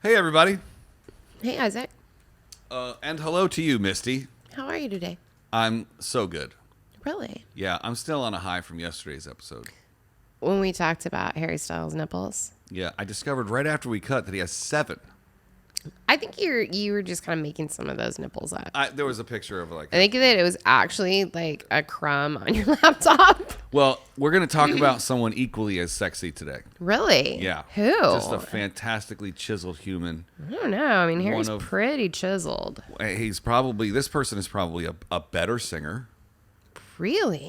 Hey, everybody. Hey, Isaac. And hello to you, Misty. How are you today? I'm so good. Really? Yeah, I'm still on a high from yesterday's episode. When we talked about Harry Styles' nipples. Yeah, I discovered right after we cut that he has 7. I think you were just kind of making some of those nipples up. There was a picture of I think that it was actually like a crumb on your laptop. Well, we're going to talk about someone equally as sexy today. Really? Yeah. Who? Just a fantastically chiseled human. I don't know. I mean, Harry's pretty chiseled. This person is probably a better singer. Really?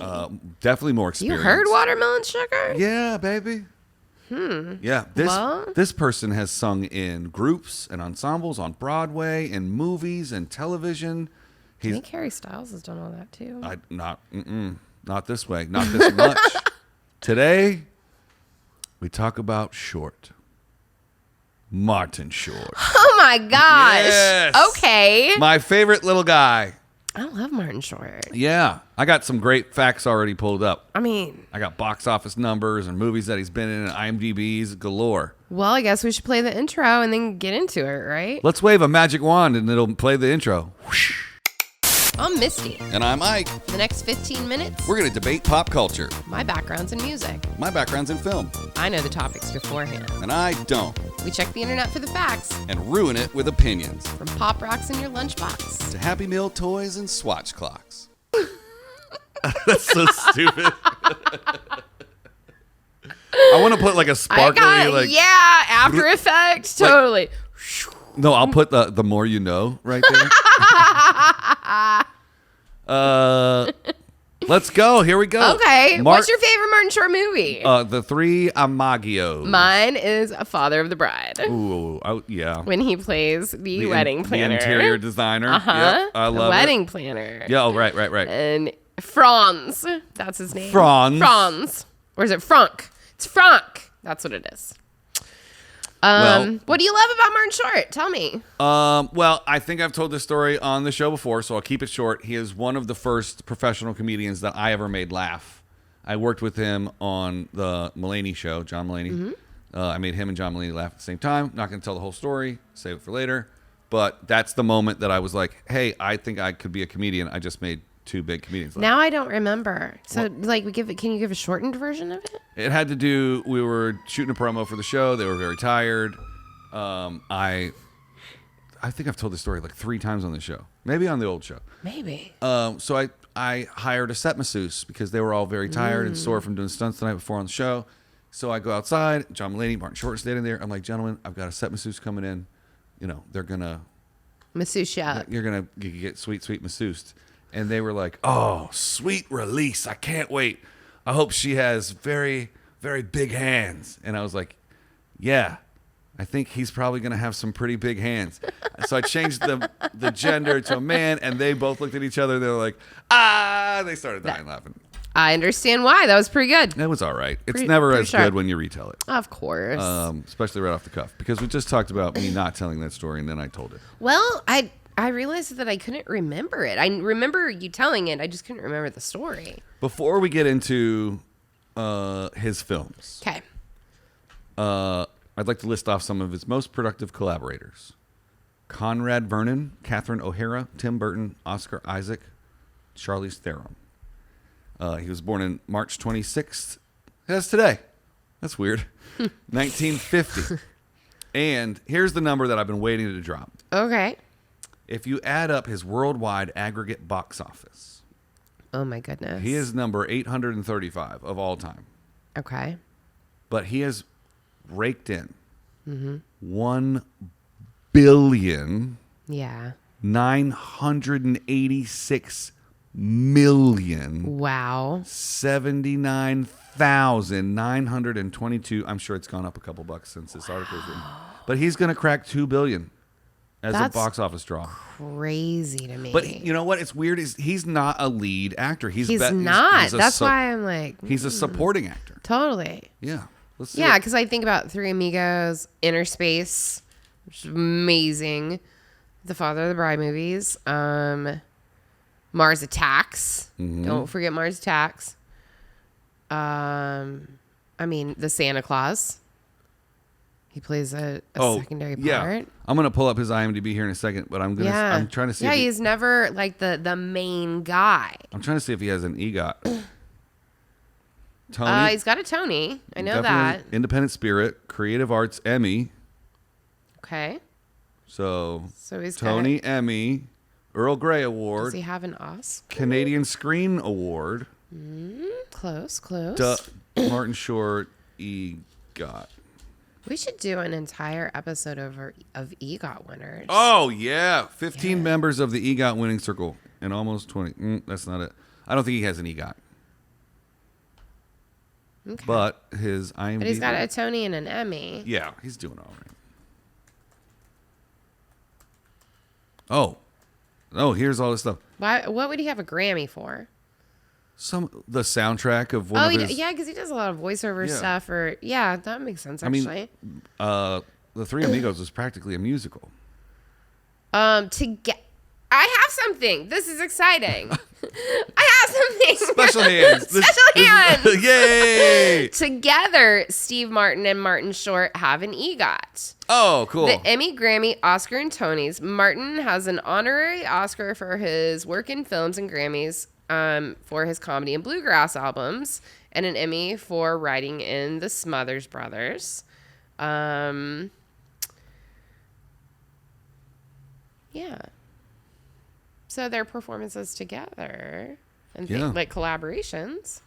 Definitely more experienced. You heard Watermelon Sugar? Yeah, baby. Yeah, this person has sung in groups and ensembles on Broadway, in movies and television. I think Harry Styles has done all that too. Not this way, not this much. Today, we talk about Short. Martin Short. Oh my gosh. Yes. Okay. My favorite little guy. I love Martin Short. Yeah, I got some great facts already pulled up. I mean, I got box office numbers and movies that he's been in and IMDb's galore. Well, I guess we should play the intro and then get into it, right? Let's wave a magic wand and it'll play the intro. Whoosh. I'm Misty. And I'm Ike. The next 15 minutes, We're going to debate pop culture. my background's in music. My background's in film. I know the topics beforehand. And I don't. We check the internet for the facts, And ruin it with opinions. from pop rocks in your lunchbox. To Happy Meal toys and Swatch clocks. That's so stupid. I want to put like a sparkly After Effects, totally. No, I'll put the more you know right there. Let's go. Here we go. Okay, what's your favorite Martin Short movie? The Three Amigo. Mine is A Father of the Bride. Ooh, yeah. When he plays the wedding planner. The interior designer. Uh-huh. Yep, I love the wedding it. planner. Yeah, oh, right. And Franz. That's his name. Franz. Or is it Frank? It's Frank. That's what it is. What do you love about Martin Short? Tell me. Well, I think I've told this story on the show before, so I'll keep it short. He is one of the first professional comedians that I ever made laugh. I worked with him on the Mulaney show, John Mulaney. Mm-hmm. I made him and John Mulaney laugh at the same time. Not going to tell the whole story. Save it for later. But that's the moment that I was like, hey, I think I could be a comedian. I just made 2 big comedians laugh. Now I don't remember. So, can you give a shortened version of it? It had to do, we were shooting a promo for the show. They were very tired. I think I've told this story like 3 times on the show. Maybe on the old show. Maybe. So I hired a set masseuse because they were all very tired and sore from doing stunts the night before on the show. So I go outside. John Mulaney, Martin Short standing there. I'm like, gentlemen, I've got a set masseuse coming in. You know, they're going to... Masseuse up. You're going to get sweet masseused. And they were like, oh, sweet release. I can't wait. I hope she has very, very big hands. And I was like, yeah, I think he's probably going to have some pretty big hands. So I changed the gender to a man, and they both looked at each other. They were like, they started dying laughing. I understand why. That was pretty good. That was all right. It's never as good when you retell it. Of course. Especially right off the cuff. Because we just talked about me not telling that story, and then I told it. Well, I realized that I couldn't remember it. I remember you telling it. I just couldn't remember the story. Before we get into his films, okay, I'd like to list off some of his most productive collaborators. Conrad Vernon, Catherine O'Hara, Tim Burton, Oscar Isaac, Charlize Theron. He was born in March 26th. That's today. That's weird. 1950. And here's the number that I've been waiting to drop. Okay. If you add up his worldwide aggregate box office. Oh, my goodness. He is number 835 of all time. Okay. But he has raked in 1 billion. Yeah. 986 million. Wow. 79,922. I'm sure it's gone up a couple bucks since this article was written. But he's going to crack 2 billion as a box office draw. Crazy to me. But you know what? It's weird. He's not a lead actor. He's not. That's why I'm like. He's a supporting actor. Totally. Yeah. Yeah, because I think about Three Amigos, Inner Space, which is amazing. The Father of the Bride movies. Mars Attacks. Mm-hmm. Don't forget Mars Attacks. I mean, the Santa Claus. He plays a secondary yeah. part. I'm gonna pull up his IMDb here in a second, but I'm trying to see. Yeah, he's never like the main guy. I'm trying to see if he has an EGOT. Tony. He's got a Tony. I know Definitely that. Independent Spirit, Creative Arts Emmy. Okay. So he's Tony, Emmy, Earl Grey Award. Does he have an Oscar? Canadian Screen Award. Close. Martin Short EGOT. We should do an entire episode of EGOT winners. Oh yeah, 15 members of the EGOT winning circle and almost 20. That's not it. I don't think he has an EGOT. Okay. But his IMDb. But he's got a Tony and an Emmy. Yeah, he's doing all right. Oh, here's all this stuff. What would he have a Grammy for? The soundtrack of one of his. Yeah, because he does a lot of voiceover stuff. That makes sense I actually. mean, the Three Amigos was practically a musical. I have something. This is exciting. I have something. Special hands. Special hands. Yay! Together, Steve Martin and Martin Short have an EGOT. Oh, cool. The Emmy, Grammy, Oscar, and Tonys. Martin has an honorary Oscar for his work in films and Grammys for his comedy and bluegrass albums, and an Emmy for writing in The Smothers Brothers. Yeah. So their performances together and like collaborations,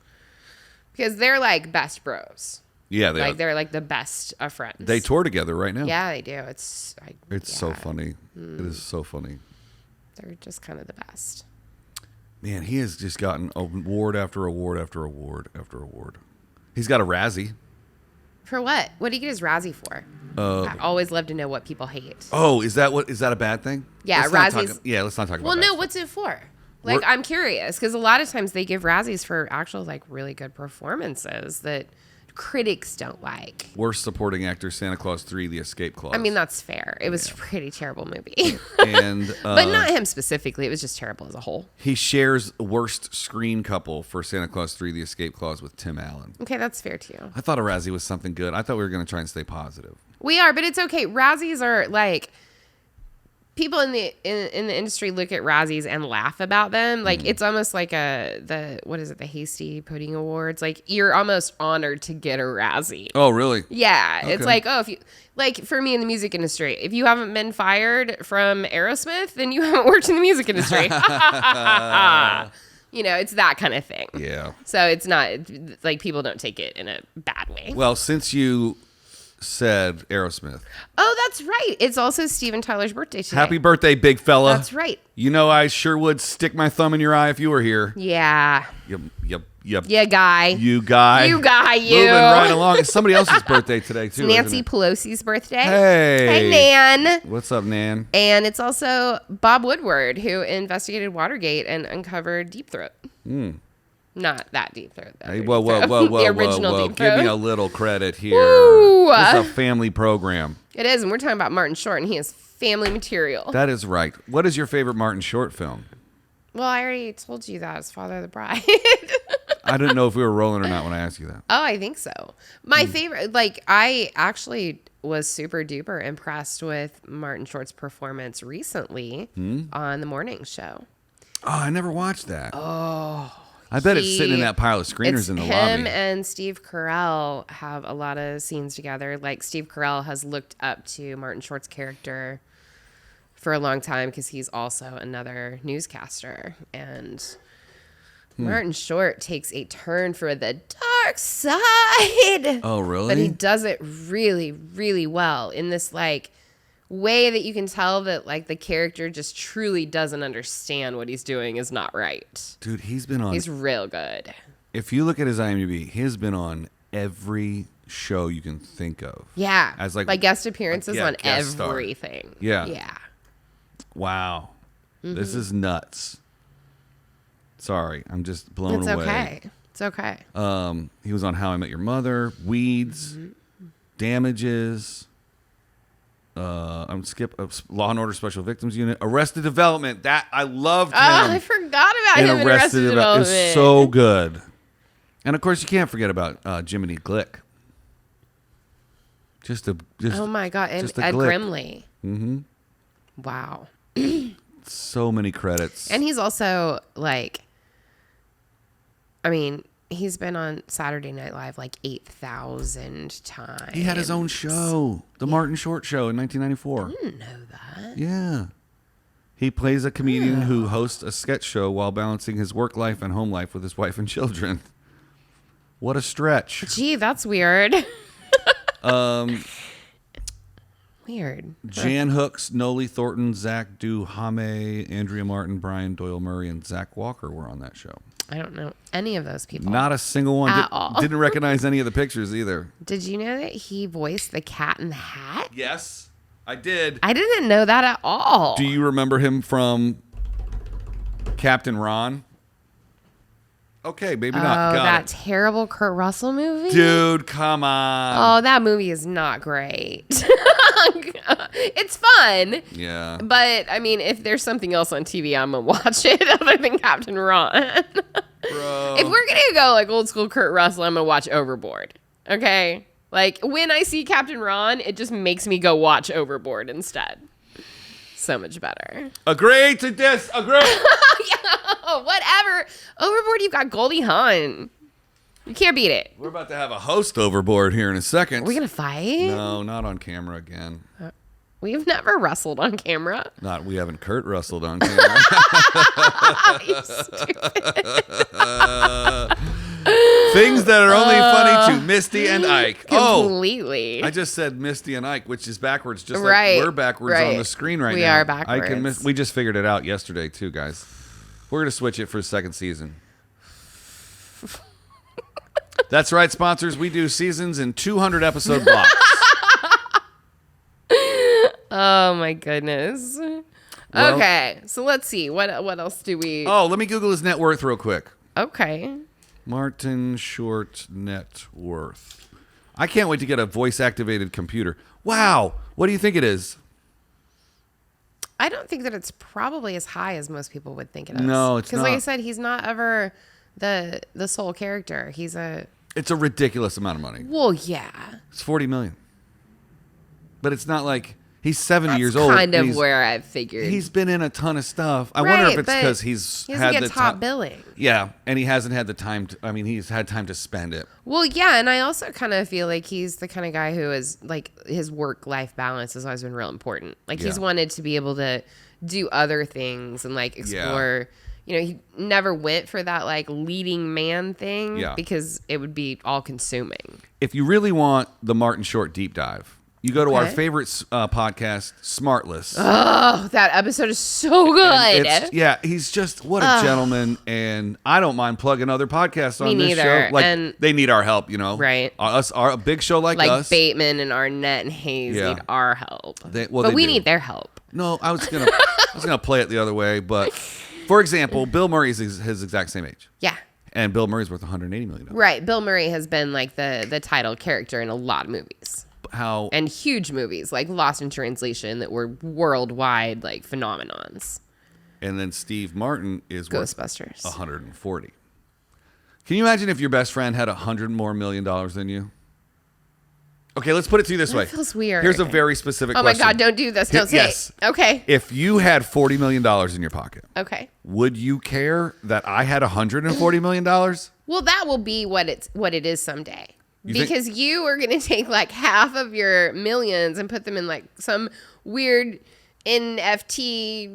because they're like best bros. Yeah, they're like the best of friends. They tour together right now. Yeah, they do. It's so funny. It is so funny. They're just kind of the best. Man, he has just gotten award after award after award after award. He's got a Razzie. For what? What did he get his Razzie for? I always love to know what people hate. Oh, is that a bad thing? Yeah, Razzies. Let's not talk about. Well, no, what's it for? Like, I'm curious because a lot of times they give Razzies for actual like really good performances that critics don't like. Worst supporting actor, Santa Claus 3: The Escape Clause. I mean, that's fair. It was a pretty terrible movie. And but not him specifically. It was just terrible as a whole. He shares worst screen couple for Santa Claus 3: The Escape Clause with Tim Allen. Okay, that's fair too. I thought a Razzie was something good. I thought we were going to try and stay positive. We are, but it's okay. Razzies are like people in the industry look at Razzies and laugh about them. Like it's almost like the Hasty Pudding Awards. Like you're almost honored to get a Razzie. Oh, really? Yeah, Okay. it's like if you like for me in the music industry, if you haven't been fired from Aerosmith, then you haven't worked in the music industry. You know, it's that kind of thing. Yeah. So it's not like people don't take it in a bad way. Well, since you said Aerosmith. Oh, that's right. It's also Steven Tyler's birthday today. Happy birthday, big fella. That's right. You know I sure would stick my thumb in your eye if you were here. Yeah. Yep. Yeah, guy. You guy. You guy, you. Moving right along. It's somebody else's birthday today, too. It's Nancy isn't it? Pelosi's birthday. Hey. Hey, Nan. What's up, Nan? And it's also Bob Woodward, who investigated Watergate and uncovered Deep Throat. Not that Deep Throat, though. Hey, whoa. The original Deep Throat. Give me a little credit here. Woo. This is a family program. It is, and we're talking about Martin Short, and he is family material. That is right. What is your favorite Martin Short film? Well, I already told you that. It's Father of the Bride. I didn't know if we were rolling or not when I asked you that. Oh, I think so. My favorite, like, I actually was super duper impressed with Martin Short's performance recently on the morning show. Oh, I never watched that. Oh. I bet it's sitting in that pile of screeners in the lobby. Him and Steve Carell have a lot of scenes together. Like, Steve Carell has looked up to Martin Short's character for a long time because he's also another newscaster. And Martin Short takes a turn for the dark side. Oh, really? But he does it really, really well in this, like, way that you can tell that, like, the character just truly doesn't understand what he's doing is not right. Dude, he's real good. If you look at his IMDb, he's been on every show you can think of. Yeah. As like guest appearances on guest star. everything. Yeah. Yeah. Wow. This is nuts. Sorry, I'm just blown away. Okay. It's okay. He was on How I Met Your Mother, Weeds, Damages. I'm skip Law and Order Special Victims Unit, Arrested Development. That I loved him. Oh, I forgot about him in Arrested Development. It's so good. And of course, you can't forget about Jiminy Glick. Oh my God. And just a Ed Glick. Grimley. Mm-hmm. Wow. So many credits. And he's also like, I mean, he's been on Saturday Night Live like 8,000 times. He had his own show, The Martin Short Show in 1994. I didn't know that. Yeah. He plays a comedian who hosts a sketch show while balancing his work life and home life with his wife and children. What a stretch. Gee, that's weird. Weird. Jan Hooks, Noli Thornton, Zach Duhame, Andrea Martin, Brian Doyle Murray, and Zach Walker were on that show. I don't know any of those people. Not a single one. At all. Didn't recognize any of the pictures either. Did you know that he voiced the Cat in the Hat? Yes, I did. I didn't know that at all. Do you remember him from Captain Ron? Okay, maybe not. Got that it. terrible Kurt Russell movie? Dude, come on. Oh, that movie is not great. It's fun. Yeah. But, I mean, if there's something else on TV, I'm going to watch it other than Captain Ron. Bro. If we're going to go like old school Kurt Russell, I'm going to watch Overboard. Okay? Like, when I see Captain Ron, it just makes me go watch Overboard instead. So much better. Agree to disagree. Yeah, whatever. Overboard, you've got Goldie Hawn. You can't beat it. We're about to have a host overboard here in a second. Are we going to fight? No, not on camera again. We've never wrestled on camera. We haven't Kurt Russelled on camera. You stupid. Things that are only funny to Misty and Ike. Completely. I just said Misty and Ike, which is backwards, just Right, like we're backwards right. on the screen right We now. are backwards. We just figured it out yesterday too, guys. We're gonna switch it for the second season. That's right, sponsors. We do seasons in 200 episode blocks. Oh my goodness. Well- Okay, so let's see. What else do we? Oh, let me Google his net worth real quick. Okay. Martin Short net worth. I can't wait to get a voice activated computer. Wow. What do you think it is? I don't think that it's probably as high as most people would think it is. No, it's Because like I not. said, he's not ever the sole character. He's It's a ridiculous amount of money. well, yeah. It's 40 million. But it's not like he's 70 years old. Kind and of he's- where I figured. He's been in a ton of stuff. I wonder if Right, it's but because he's he had doesn't the get top time. billing. Yeah, and he hasn't had the time. He's had time to spend it. Well, yeah, and I also kind of feel like he's the kind of guy who is like his work-life balance has always been real important. Like he's Yeah. wanted to be able to do other things and like explore. You know, he never went for that like leading man thing Yeah. because it would be all-consuming. If you really want the Martin Short deep dive, you go to our Okay. favorite podcast, Smartless. Oh, that episode is so good. He's just what a gentleman, and I don't mind plugging other podcasts Me on this neither, show. Like and- they need our help, you know. Right. A big show like Like us. Bateman and Arnett and Hayes Yeah. need our help, They but we do. need their help. No, I was gonna play it the other way, but for example, Bill Murray's his exact same age, Yeah. and Bill Murray's worth $180 million. Right. Bill Murray has been like the title character in a lot of movies. How And huge movies like Lost in Translation that were worldwide like phenomenons. and then Steve Martin is worth Ghostbusters. 140. Can you imagine if your best friend had $100 more million than you? Okay, let's put it to you this way. feels weird. Here's a very specific Oh my question. God, don't do this. Don't say Yes. it. Okay. If you had $40 million in your pocket, Okay. would you care that I had $140 million? Well, that will be what it is someday. You think- Because you are going to take like half of your millions and put them in like some weird NFT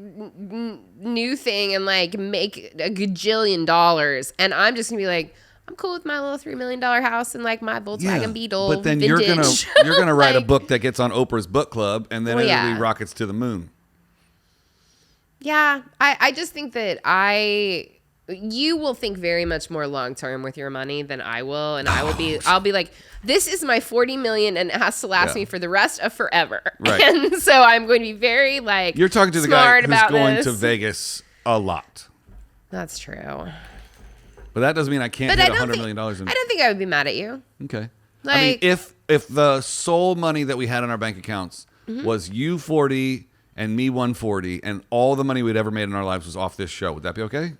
new thing and like make a gajillion dollars. And I'm just going to be like, I'm cool with my little $3 million house and like my Volkswagen Beetle. But then vintage. you're gonna write a Like, book that gets on Oprah's book club, and then Well, it'll yeah. be rockets to the moon. Yeah, I just think that you will think very much more long term with your money than I will, and I'll be like, this is my 40 million, and it has to last Yeah. me for the rest of forever. Right. And so I'm going to be very like You're talking to the guy smart who's about going this. to Vegas a lot, That's true, but that doesn't mean I can't but get I don't $100 think million in. I don't think I would be mad at you. Okay. I mean, Like- if the sole money that we had in our bank accounts Mm-hmm. was you 40 and me 140, and all the money we'd ever made in our lives was off this show, would that be okay?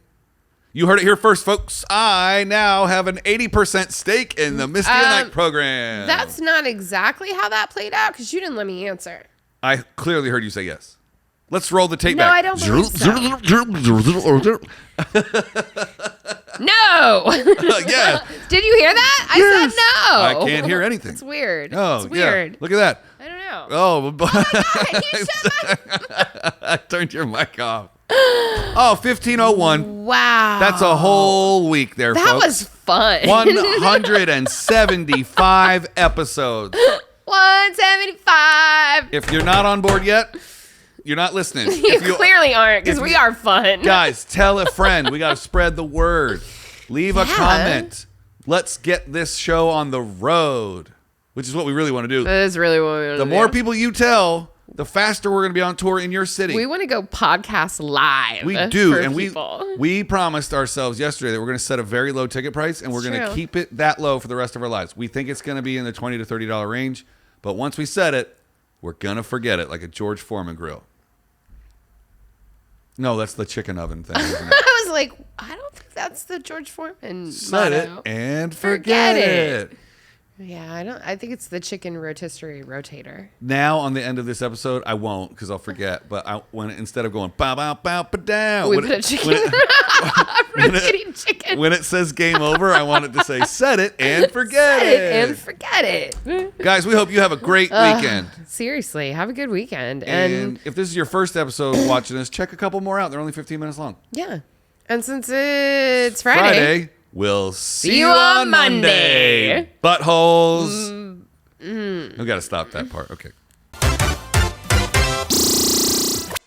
You heard it here first, folks. I now have an 80% stake in the Misty and Ike program. That's not exactly how that played out because you didn't let me answer. I clearly heard you say yes. Let's roll the tape No, back. I don't believe so. No. Yeah. Did you hear that? I said no. I can't hear anything. It's weird. Oh, it's weird. Yeah. Look at that. I don't know. Oh, God, you shut my... I turned your mic off. Oh, 15:01. Wow. That's a whole week there, That folks. was fun. 175 episodes. 175. If you're not on board yet, you're not listening. You clearly aren't because we are fun. Guys, tell a friend. We got to spread the word. Leave a comment. Let's get this show on the road, which is what we really want to do. That is really what we want to do. The more people you tell, the faster we're going to be on tour in your city. We want to go podcast live. We do, and people. we promised ourselves yesterday that we're going to set a very low ticket price, and we're going to keep it that low for the rest of our lives. We think it's going to be in the $20 to $30 range, but once we set it, we're going to forget it, like a George Foreman grill. No, that's the chicken oven thing, isn't it? I was like, I don't think that's the George Foreman Set motto. it and forget it. Yeah, I think it's the chicken rotisserie rotator. Now on the end of this episode, I won't because I'll forget. But when instead of going bow bow bow ba down, We put a chicken rotating chicken. When it says game over, I want it to say set it and forget Set it. it and forget it. Guys, we hope you have a great weekend. Seriously, have a good weekend. And if this is your first episode watching us, check a couple more out. They're only 15 minutes long. Yeah. And since it's Friday, we'll see you on Monday. Buttholes. We got to stop that part. Okay.